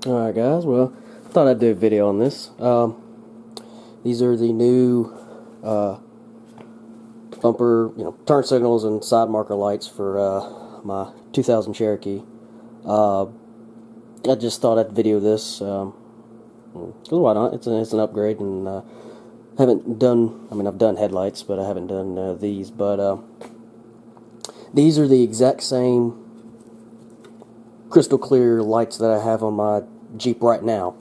Alright guys, well, I thought I'd do a video on this. These are the new bumper, turn signals and side marker lights for my 2000 Cherokee. I just thought I'd video this, because why not? It's an upgrade, and haven't done, I've done headlights, but I haven't done these, but these are the exact same crystal clear lights that I have on my Jeep right now.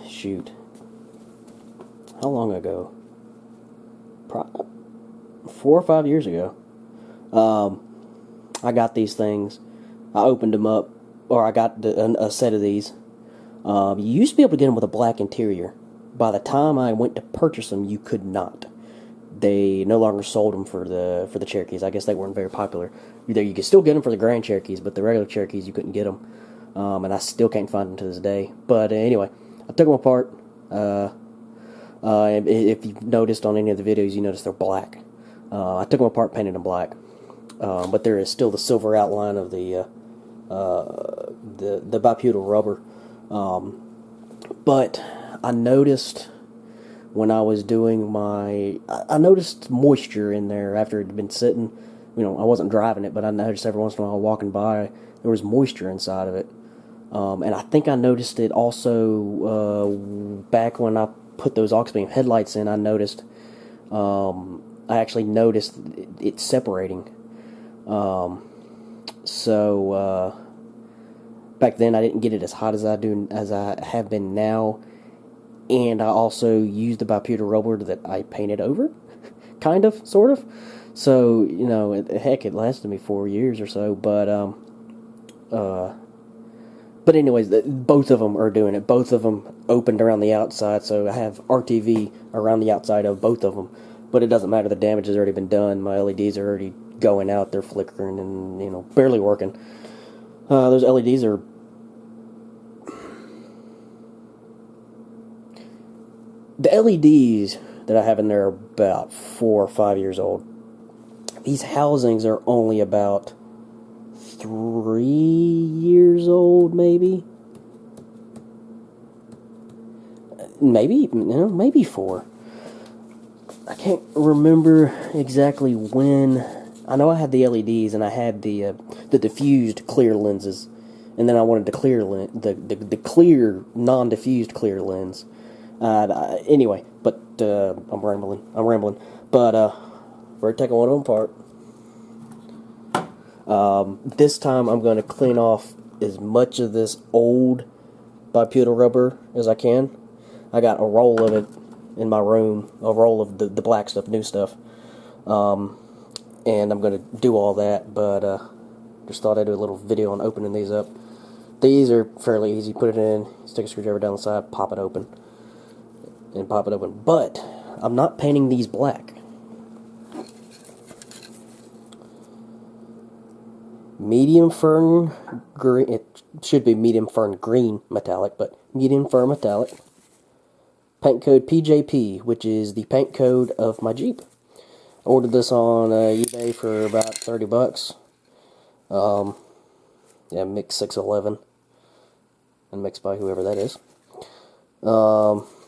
Shoot. How long ago? Probably 4 or 5 years ago. I got these things. I opened them up, or I got a set of these. You used to be able to get them with a black interior. By the time I went to purchase them, you could not. They no longer sold them for the Cherokees. I guess they weren't very popular. You could still get them for the Grand Cherokees, but the regular Cherokees you couldn't get them. And I still can't find them to this day. But anyway, I took them apart. If you've noticed on any of the videos, you notice they're black. I took them apart, painted them black. But there is still the silver outline of the butyl rubber. But I noticed when I was doing I noticed moisture in there after it had been sitting. I wasn't driving it, but I noticed every once in a while walking by, there was moisture inside of it. And I think I noticed it also back when I put those AuxBeam headlights in. I noticed, I actually noticed it separating. So back then I didn't get it as hot as I have been now. And I also used the butyl rubber that I painted over, kind of, sort of. So, heck, it lasted me 4 years or so. But anyways, both of them are doing it. Both of them opened around the outside, so I have RTV around the outside of both of them. But it doesn't matter, the damage has already been done. My LEDs are already going out, they're flickering and, barely working. Those LEDs are... The LEDs that I have in there are about 4 or 5 years old. These housings are only about 3 years old, maybe. Maybe 4. I can't remember exactly when. I know I had the LEDs and I had the diffused clear lenses, and then I wanted the clear the clear non-diffused clear lens. Anyway, but I'm rambling. But we're taking one of them apart. This time I'm going to clean off as much of this old butyl rubber as I can. I got a roll of it in my room, a roll of the black stuff, new stuff. And I'm going to do all that, but just thought I'd do a little video on opening these up. These are fairly easy. Put it in, stick a screwdriver down the side, pop it open. But I'm not painting these black. Medium fern green. It should be medium fern green metallic, but medium fern metallic. Paint code PJP, which is the paint code of my Jeep. I ordered this on eBay for about $30. Yeah, mix 611, and mixed by whoever that is.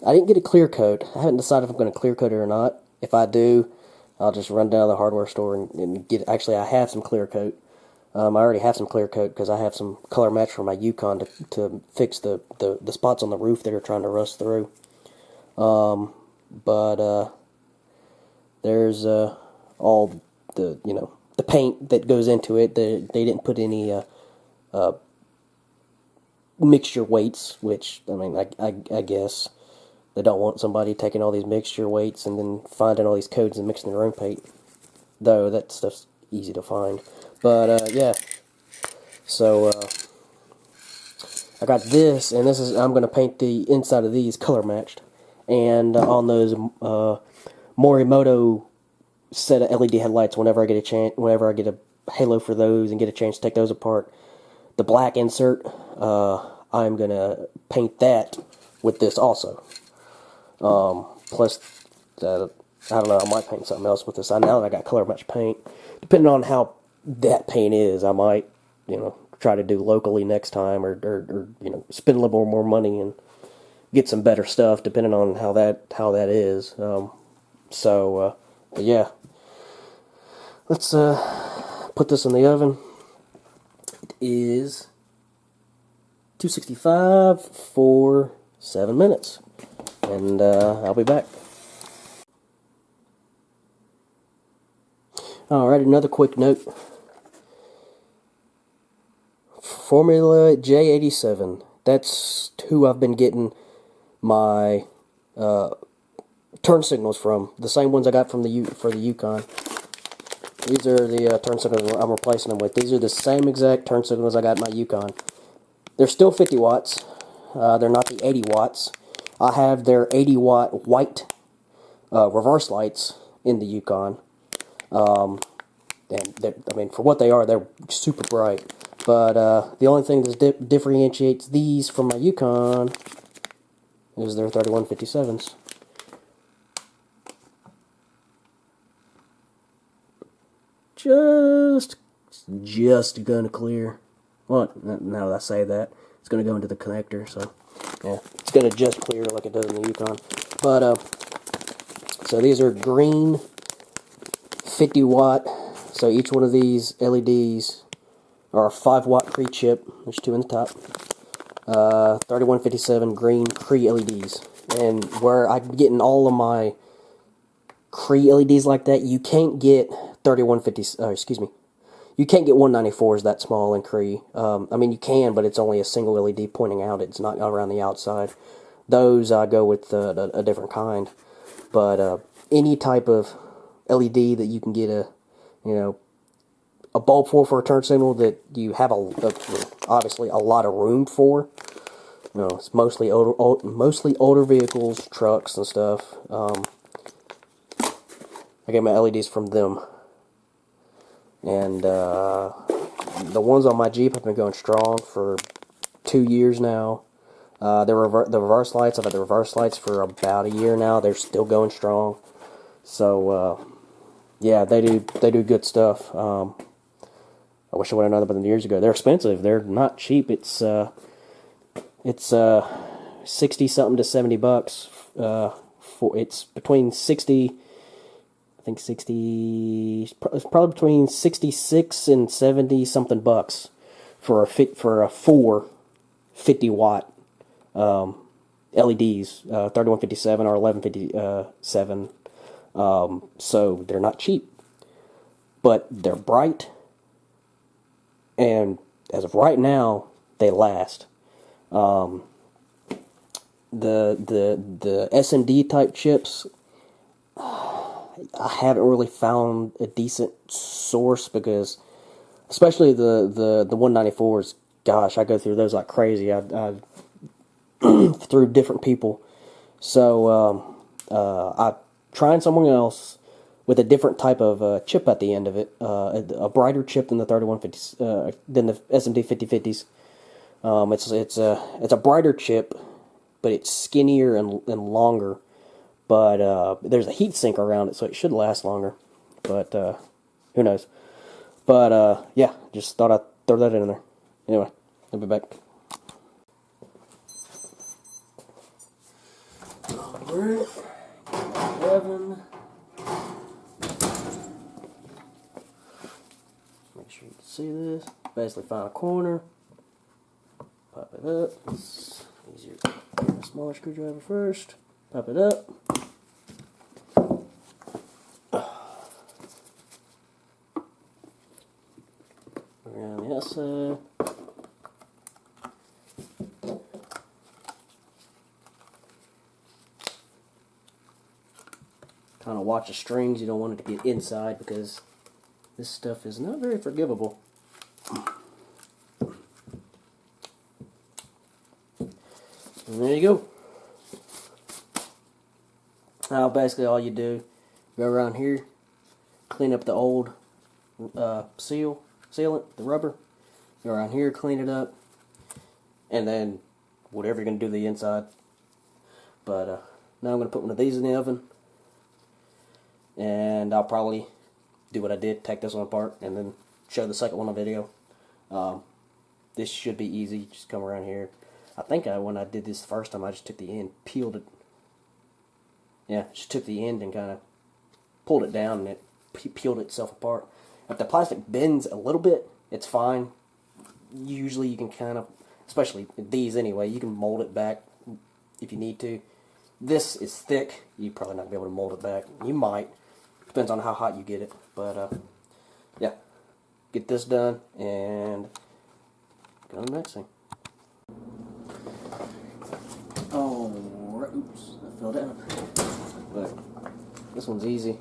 I didn't get a clear coat. I haven't decided if I'm going to clear coat it or not. If I do, I'll just run down to the hardware store and get. Actually, I have some clear coat. I already have some clear coat because I have some color match for my Yukon to fix the spots on the roof that are trying to rust through. But there's all the the paint that goes into it. They didn't put any mixture weights, which I guess they don't want somebody taking all these mixture weights and then finding all these codes and mixing their own paint. Though that stuff's easy to find. But yeah, so I got this, and I'm going to paint the inside of these color matched, and on those Morimoto set of LED headlights. Whenever I get a chance, whenever I get a halo for those and get a chance to take those apart, the black insert, I'm gonna paint that with this also. Plus, I don't know, I might paint something else with this. Now that I got color match paint, depending on how that paint is, I might, try to do locally next time, or you know, spend a little more money and get some better stuff depending on how that is. But yeah, let's put this in the oven. It is 265 for 7 minutes, and I'll be back. Alright, another quick note. Formula J87. That's who I've been getting my turn signals from. The same ones I got from for the Yukon. These are the turn signals I'm replacing them with. These are the same exact turn signals I got in my Yukon. They're still 50 watts. They're not the 80 watts. I have their 80 watt white reverse lights in the Yukon. And I mean, for what they are, they're super bright. But the only thing that differentiates these from my Yukon is their 3157s. Just gonna clear. Well, now that I say that, it's gonna go into the connector, so yeah, it's gonna just clear like it does in the Yukon. But so these are green 50 watt. So each one of these LEDs are a 5 watt Cree chip. There's 2 in the top. 3157 green Cree LEDs. And where I'm getting all of my Cree LEDs like that, you can't get 3150. Excuse me. You can't get 194s that small in Cree. I mean, you can, but it's only a single LED pointing out. It's not around the outside. Those I go with a different kind. But any type of LED that you can get a bulb for a turn signal that you have obviously a lot of room for. You know, it's mostly older vehicles, trucks and stuff. I get my LEDs from them. And the ones on my Jeep have been going strong for 2 years now. The reverse lights, I've had the reverse lights for about a year now. They're still going strong. So yeah, they do good stuff. I wish I would have known about them years ago. They're expensive. They're not cheap. It's 60 something to $70. It's between 60. I think 60. It's probably between 66 and 70 something bucks for a 4 50 watt LEDs, 3157 or 1157. So they're not cheap, but they're bright, and as of right now, they last. The S&D type chips, I haven't really found a decent source, because especially the 194s, gosh, I go through those like crazy. I through different people. So I'm trying someone else with a different type of chip at the end of it, a brighter chip than the 3150s, than the SMD 5050s. It's a brighter chip, but it's skinnier and longer. But there's a heat sink around it, so it should last longer. But who knows? But yeah, just thought I'd throw that in there. Anyway, I'll be back. Alright, 11. Make sure you can see this. Basically, find a corner, pop it up. It's easier to get a smaller screwdriver first. Pop it up. Around the outside. Kind of watch the strings. You don't want it to get inside, because this stuff is not very forgivable. And there you go. Now basically all you do, go around here, clean up the old sealant, the rubber. Go around here, clean it up, and then whatever you're going to do to the inside. But now I'm going to put one of these in the oven, and I'll probably do what I did, take this one apart, and then show the second one on video. this should be easy. Just come around here. I think when I did this the first time, I just took the end, peeled it. Yeah, just took the end and kind of pulled it down, and it peeled itself apart. If the plastic bends a little bit, it's fine. Usually you can kind of, especially these anyway, you can mold it back if you need to. This is thick. You're probably not going to be able to mold it back. You might. Depends on how hot you get it. But, yeah. Get this done, and go to the next thing. Oh, oops, I fell down. But this one's easy.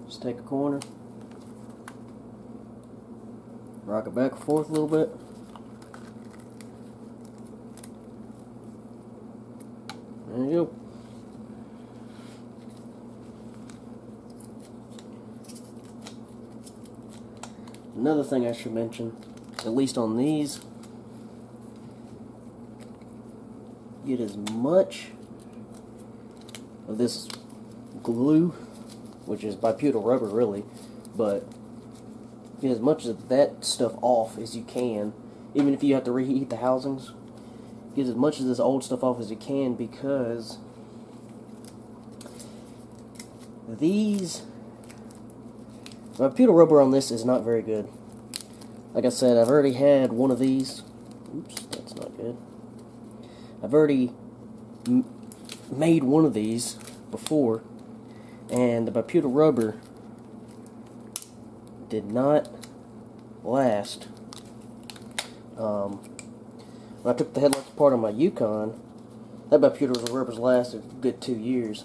Just take a corner, rock it back and forth a little bit. There you go. Another thing I should mention, at least on these, get as much of this glue, which is butyl rubber really, but get as much of that stuff off as you can, even if you have to reheat the housings. Get as much of this old stuff off as you can, because these butyl rubber on this is not very good. Like I said, I've already had one of these. Oops, that's not good. I've already made one of these before, and the butyl rubber did not last. When I took the headlights apart on my Yukon, that butyl rubber's lasted a good 2 years,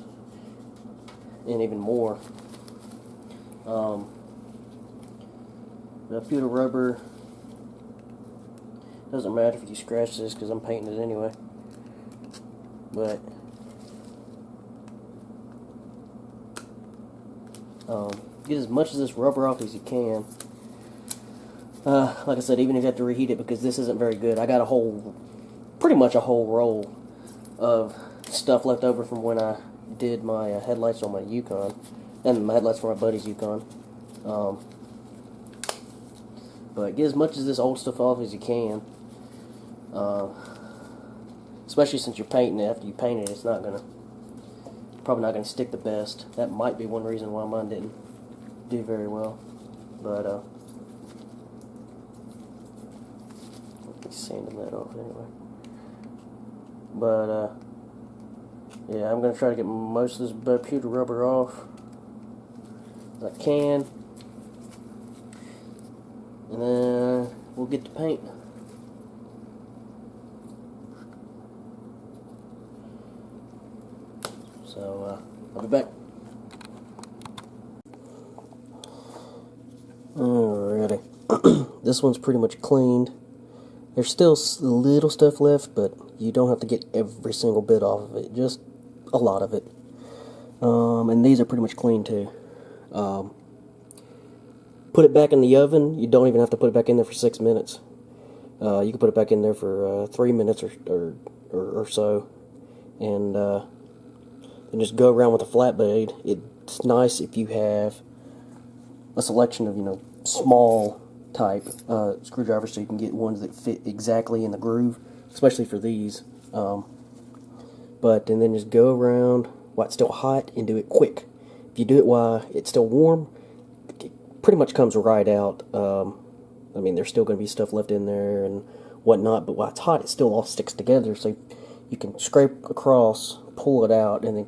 and even more. Butyl rubber doesn't matter if you scratch this because I'm painting it anyway. But get as much of this rubber off as you can. Like I said, even if you have to reheat it, because this isn't very good. I got pretty much a whole roll of stuff left over from when I did my headlights on my Yukon, and my headlights for my buddy's Yukon. But get as much of this old stuff off as you can. Especially since you're painting it. After you paint it, it's probably not gonna stick the best. That might be one reason why mine didn't do very well. But sanding that off anyway. But yeah, I'm gonna try to get most of this butyl rubber off as I can, and then we'll get to paint. So I'll be back. Alrighty. This one's pretty much cleaned. There's still a little stuff left, but you don't have to get every single bit off of it, just a lot of it. And these are pretty much clean too. Put it back in the oven. You don't even have to put it back in there for 6 minutes. You can put it back in there for 3 minutes or so, and just go around with a flat blade. It's nice if you have a selection of small type screwdrivers, so you can get ones that fit exactly in the groove, especially for these. And then just go around while it's still hot and do it quick. If you do it while it's still warm, it pretty much comes right out. I mean, there's still going to be stuff left in there and whatnot, but while it's hot, it still all sticks together, so you can scrape across, pull it out, and then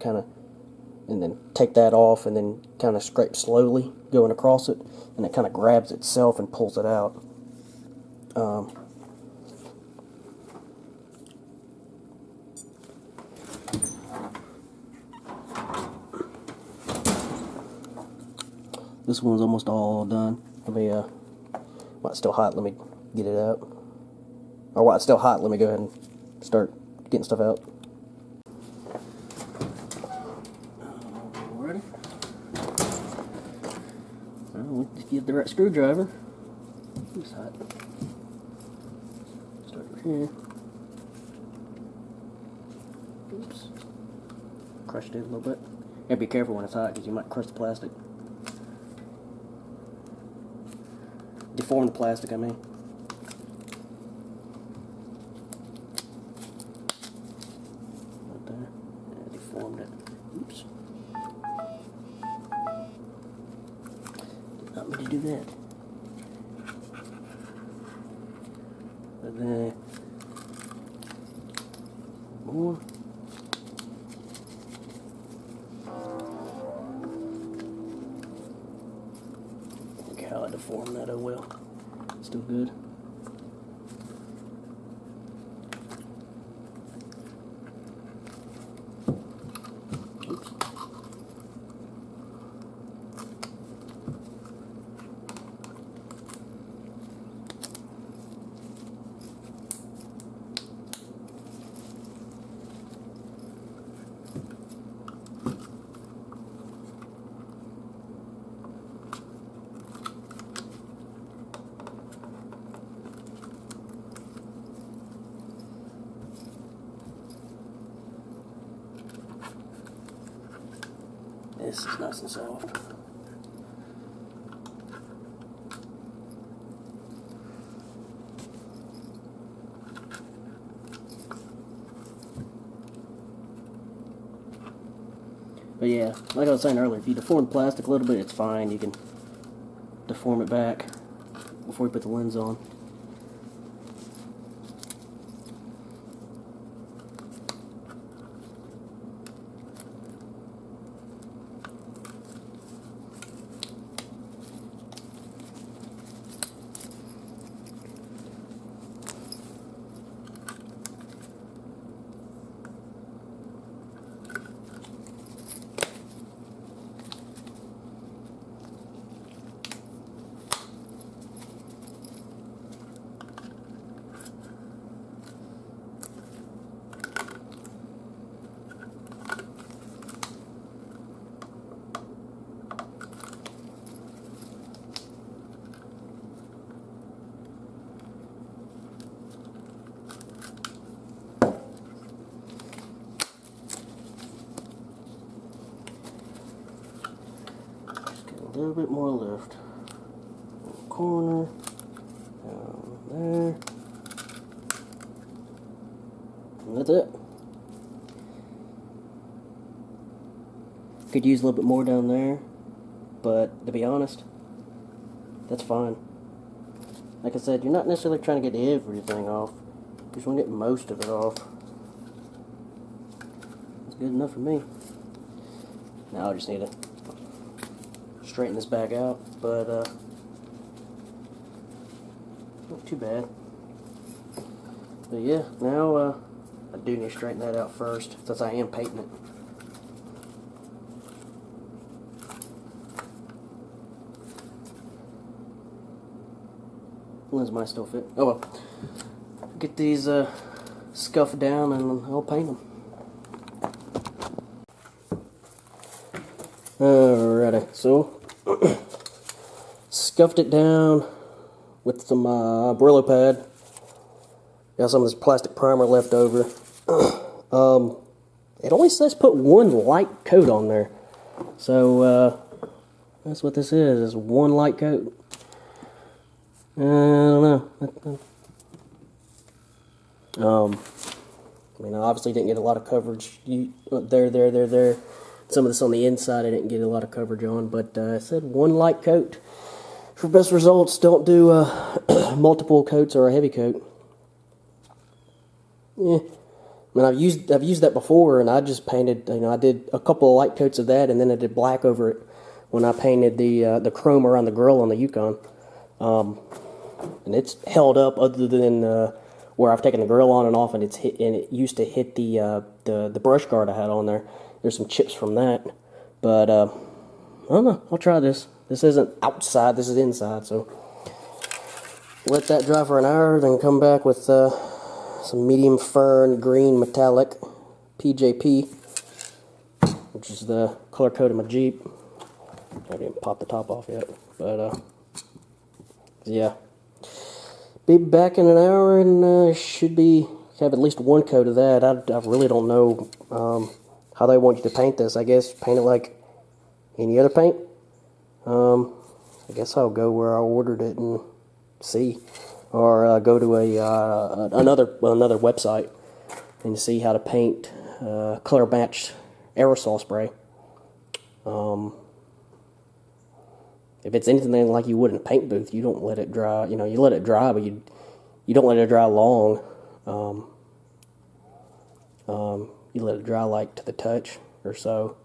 take that off, and then kind of scrape slowly going across it, and it kind of grabs itself and pulls it out. This one's almost all done. Let me, while it's still hot, let me get it out. Or while it's still hot, let me go ahead and start getting stuff out. Alrighty. Well, if you have the right screwdriver, it's hot. Start right here. Oops. Crushed it a little bit. You gotta be careful when it's hot because you might crush the plastic. Deform the plastic, I mean. But then more. Look how I deformed that, oh well. Still good. Oops. This is nice and soft. But yeah, like I was saying earlier, if you deform plastic a little bit, it's fine. You can deform it back before you put the lens on. A little bit more lift. Corner, down there, and that's it. Could use a little bit more down there, but to be honest, that's fine. Like I said, you're not necessarily trying to get everything off. You just want to get most of it off. That's good enough for me. Now I just need to straighten this back out, but not too bad. But yeah, now I do need to straighten that out first, since I am painting it. Lens might still fit. Oh well. Get these scuffed down and I'll paint them. Alrighty, so scuffed it down with some Brillo pad. Got some of this plastic primer left over. It only says put one light coat on there, so that's what this is one light coat. I don't know. I mean, I obviously didn't get a lot of coverage. There. Some of this on the inside I didn't get a lot of coverage on, but I said one light coat. For best results, don't do multiple coats or a heavy coat. Yeah, I mean, I've used that before, and I just painted. I did a couple of light coats of that, and then I did black over it when I painted the chrome around the grill on the Yukon. And it's held up, other than where I've taken the grill on and off, and it used to hit the brush guard I had on there. There's some chips from that, but I don't know. I'll try this. This isn't outside. This is inside. So let that dry for an hour. Then come back with some medium fern green metallic PJP, which is the color code of my Jeep. I didn't pop the top off yet, but yeah. Be back in an hour, and should have at least one coat of that. I really don't know how they want you to paint this. I guess paint it like any other paint. I guess I'll go where I ordered it and see, or go to another website and see how to paint color match aerosol spray. If it's anything like you would in a paint booth, you don't let it dry. You let it dry, but you you don't let it dry long. You let it dry like to the touch or so,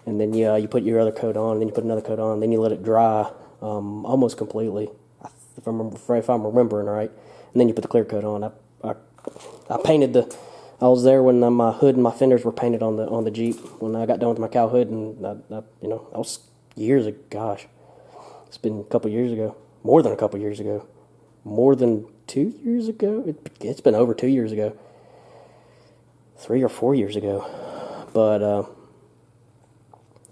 and then you put your other coat on, then you put another coat on, then you let it dry almost completely, if I'm remembering right, and then you put the clear coat on. I painted I was there when my hood and my fenders were painted on the Jeep when I got done with my Cowl hood, and that was years ago. Gosh, it's been a couple years ago, more than a couple years ago, more than 2 years ago. It's been over 2 years ago. 3 or 4 years ago, but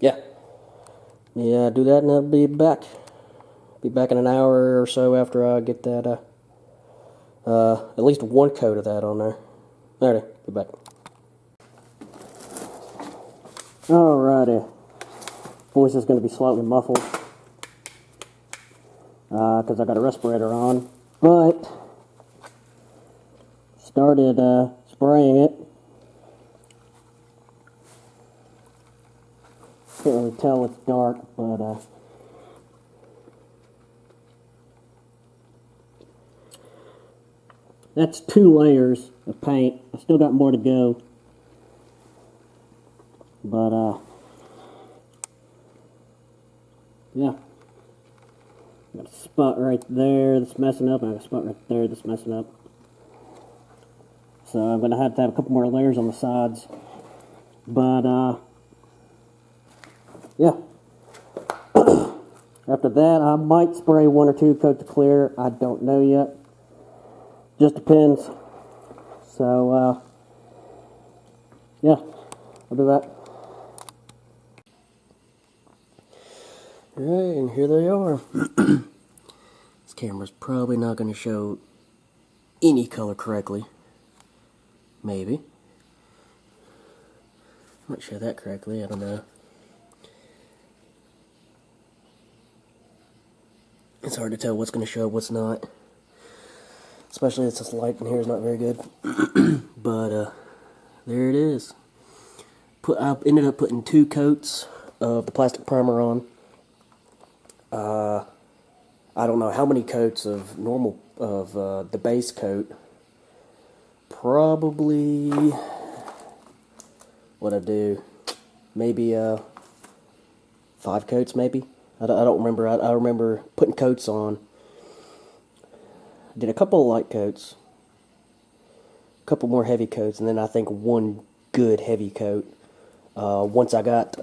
yeah, do that, and I'll be back in an hour or so after I get that at least one coat of that on there. Alrighty, be back. Alrighty, voice is going to be slightly muffled because I got a respirator on, but started spraying it. Can't really tell, it's dark, but that's 2 layers of paint. I still got more to go, but yeah, got a spot right there that's messing up, and I got a spot right there that's messing up. So I'm gonna have to have a couple more layers on the sides, but yeah. After that, I might spray 1 or 2 coats of clear. I don't know yet. Just depends. So, yeah, I'll do that. Alright, and here they are. This camera's probably not going to show any color correctly. Maybe. I might show that correctly, I don't know. It's hard to tell what's going to show, what's not. Especially if this light in here is not very good. But, there it is. I ended up putting 2 coats of the plastic primer on. I don't know how many coats of the base coat. Probably, what'd I do? Maybe, 5 coats, maybe? I don't remember. I remember putting coats on. Did a couple of light coats, a couple more heavy coats, and then I think 1 good heavy coat. Once I got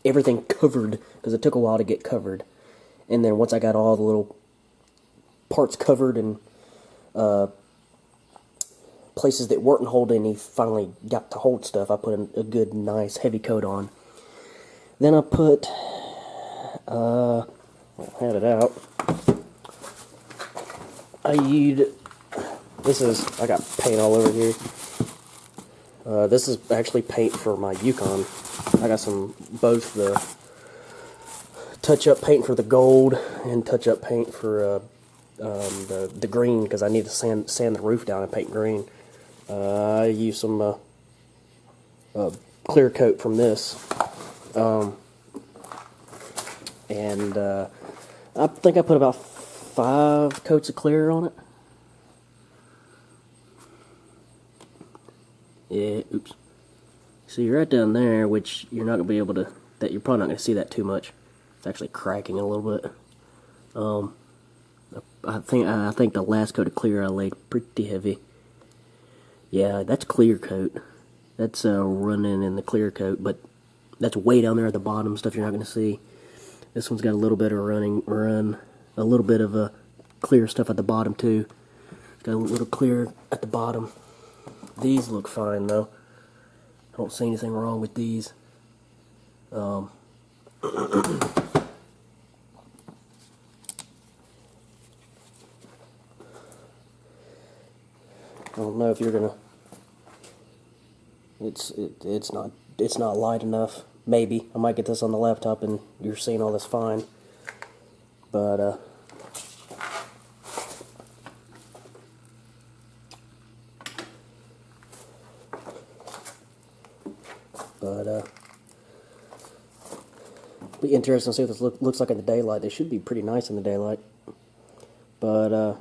everything covered, because it took a while to get covered, and then once I got all the little parts covered and places that weren't holding, he finally got to hold stuff, I put a good, nice, heavy coat on. Then I put, I'll hand it out. I got paint all over here. This is actually paint for my Yukon. I got both the touch-up paint for the gold and touch-up paint for the green, because I need to sand the roof down and paint green. I used some clear coat from this, and I think I put about 5 coats of clear on it. Yeah, oops. See, right down there, which you're not going to be able to, you're probably not going to see that too much. It's actually cracking a little bit. I think the last coat of clear I laid pretty heavy. Yeah, that's clear coat. That's running in the clear coat, but that's way down there at the bottom, stuff you're not going to see. This one's got a little bit of a little bit of clear stuff at the bottom too. It's got a little clear at the bottom. These look fine though. I don't see anything wrong with these. I don't know if you're gonna. It's not light enough. Maybe I might get this on the laptop and you're seeing all this fine. But be interesting to see what this looks like in the daylight. They should be pretty nice in the daylight. But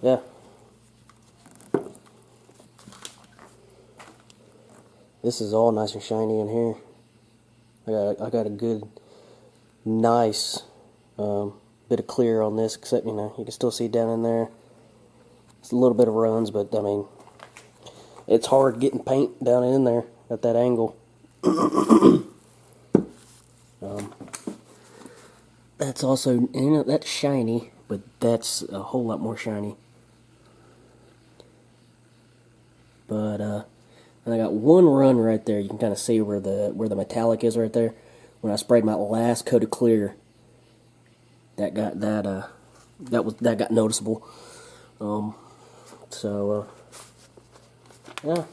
Yeah. This is all nice and shiny in here. I got a good, nice bit of clear on this, except, you know, you can still see down in there. It's a little bit of runs, but, I mean, it's hard getting paint down in there at that angle. That's also, you know, that's shiny, but that's a whole lot more shiny. But, and I got one run right there. You can kind of see where the metallic is right there. When I sprayed my last coat of clear, that got noticeable. So yeah.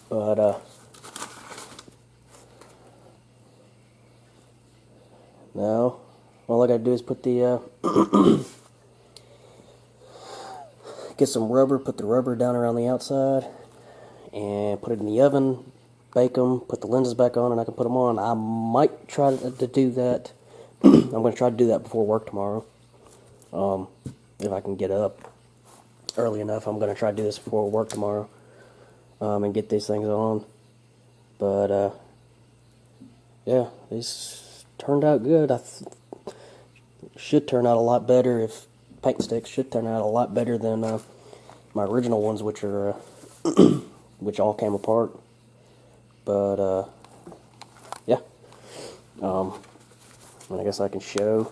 But now all I gotta do is put the get some rubber, put the rubber down around the outside, and put it in the oven, bake them, put the lenses back on, and I can put them on. I might try to do that. I'm going to try to do that before work tomorrow. If I can get up early enough, I'm going to try to do this before work tomorrow, and get these things on. But, yeah, these turned out good. Should turn out a lot better if paint sticks should turn out a lot better than my original ones, which are which all came apart. But yeah, and I guess I can show.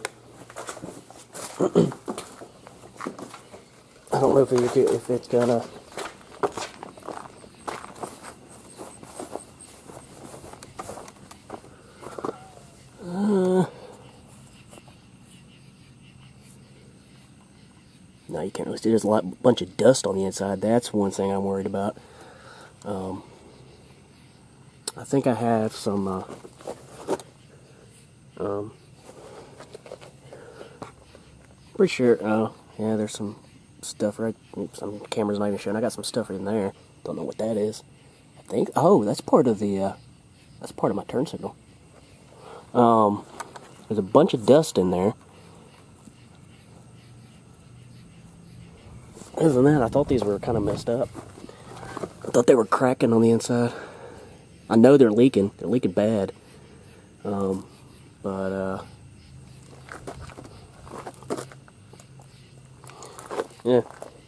I don't know if it's gonna. No, you can't really see. There's a bunch of dust on the inside. That's one thing I'm worried about. I think I have some. Pretty sure. Oh, yeah. There's some stuff right. Some camera's not even showing. I got some stuff in there. Don't know what that is. I think. Oh, that's part of the. That's part of my turn signal. There's a bunch of dust in there. Other than that, I thought these were kind of messed up. I thought they were cracking on the inside. I know they're leaking. They're leaking bad. Yeah.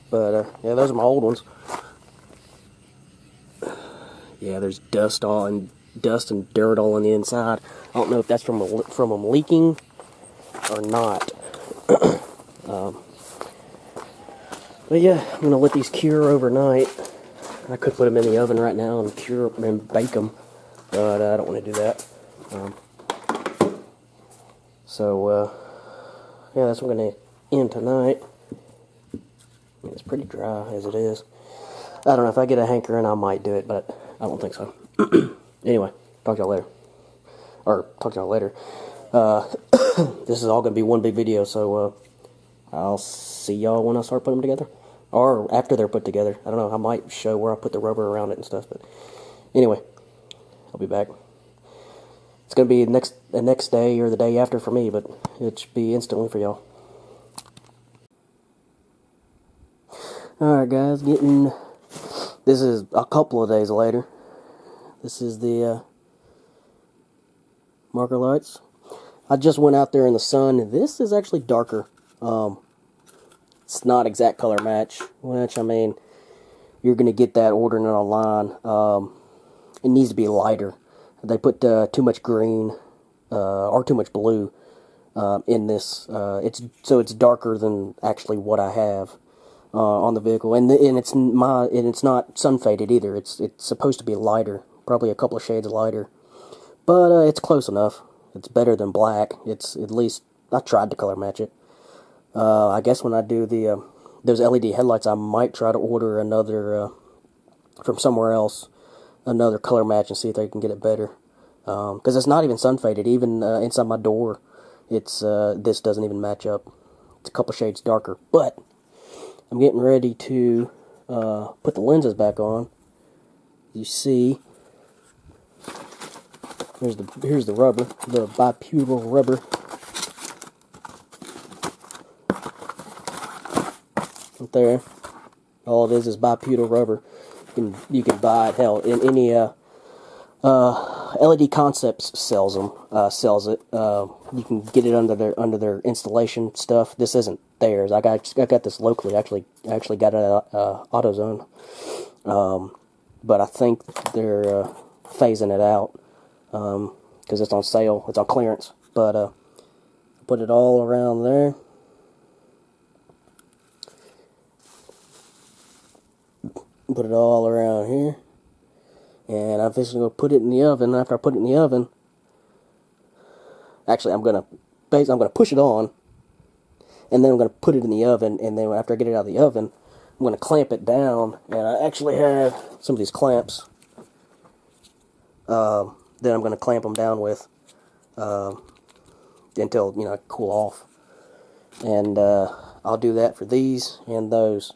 But, yeah, those are my old ones. Yeah, there's dust and dirt all on the inside. I don't know if that's from them leaking or not. But yeah, I'm gonna let these cure overnight. I could put them in the oven right now and cure and bake them, but I don't want to do that. Yeah, that's what I'm gonna end tonight. It's pretty dry as it is. I don't know, if I get a hankering, I might do it, but I don't think so. Anyway, talk to y'all later. This is all gonna be one big video, so I'll see y'all when I start putting them together. Or after they're put together. I don't know, I might show where I put the rubber around it and stuff, but anyway, I'll be back. It's going to be the next day or the day after for me, but it should be instantly for y'all. Alright guys, this is a couple of days later. This is the marker lights. I just went out there in the sun, and this is actually darker. It's not exact color match, which, I mean, you're going to get that ordering it online. It needs to be lighter. They put too much green or too much blue in this. It's darker than actually what I have on the vehicle, and it's not sun faded either. It's supposed to be lighter, probably a couple of shades lighter, but it's close enough. It's better than black. It's at least I tried to color match it. I guess when I do those LED headlights, I might try to order another from somewhere else, another color match, and see if they can get it better. Because it's not even sun faded. Even inside my door, this doesn't even match up. It's a couple shades darker. But I'm getting ready to put the lenses back on. You see, here's the rubber, the biputal rubber. there. All it is butyl rubber. You can buy it, hell, in any LED Concepts sells it. You can get it under their installation stuff. This isn't theirs. I got this locally. Actually got it at AutoZone. But I think they're phasing it out because it's on sale. It's on clearance. But put it all around there. Put it all around here. And I'm just going to put it in the oven. After I put it in the oven, actually I'm going to push it on, and then I'm going to put it in the oven, and then after I get it out of the oven, I'm going to clamp it down, and I actually have some of these clamps that I'm going to clamp them down with until, you know, cool off. And I'll do that for these and those.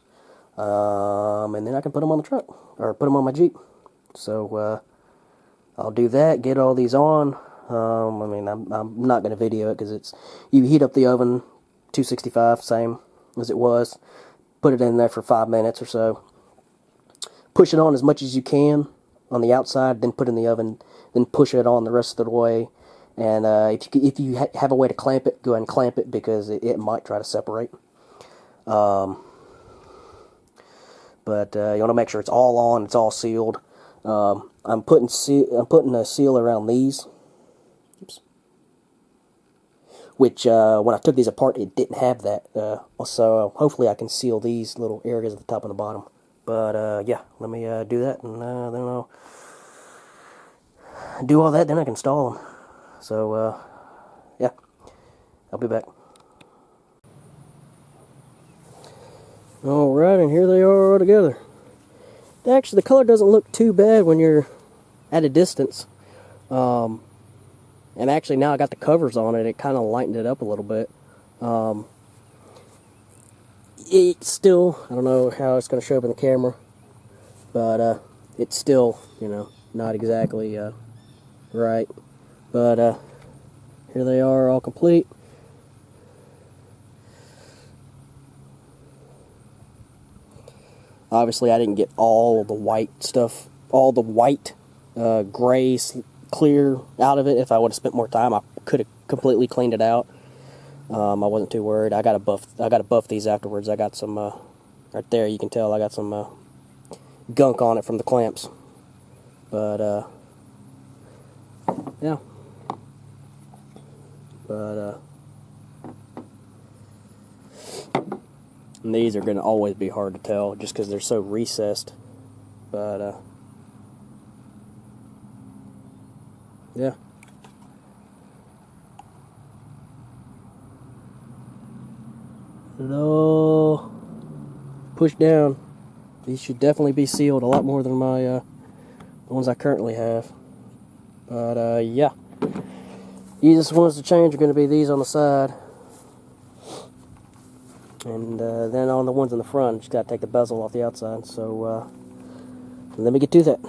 And then I can put them on the truck, or put them on my Jeep. So I'll do that, get all these on. I mean, I'm not going to video it because you heat up the oven, 265, same as it was. Put it in there for 5 minutes or so. Push it on as much as you can on the outside, then put it in the oven, then push it on the rest of the way. And if you have a way to clamp it, go ahead and clamp it because it might try to separate. But you want to make sure it's all on, it's all sealed. I'm putting a seal around these. Oops. Which when I took these apart, it didn't have that. So hopefully I can seal these little areas at the top and the bottom. But yeah, let me do that, and then I'll do all that. Then I can install them. So yeah, I'll be back. Alright, and here they are all together. Actually, the color doesn't look too bad when you're at a distance. And actually, now I got the covers on it, it kind of lightened it up a little bit. It's still, I don't know how it's going to show up in the camera, but it's still, you know, not exactly right. But here they are, all complete. Obviously, I didn't get all of the white stuff, all the white, gray, clear out of it. If I would have spent more time, I could have completely cleaned it out. I wasn't too worried. I got to buff these afterwards. I got some right there. You can tell I got some gunk on it from the clamps. But yeah. But and these are going to always be hard to tell just because they're so recessed. But yeah. It all pushed down. These should definitely be sealed a lot more than my the ones I currently have. But yeah. Easiest ones to change are going to be these on the side. And then on the ones in the front, just got to take the bezel off the outside. So let me get to that.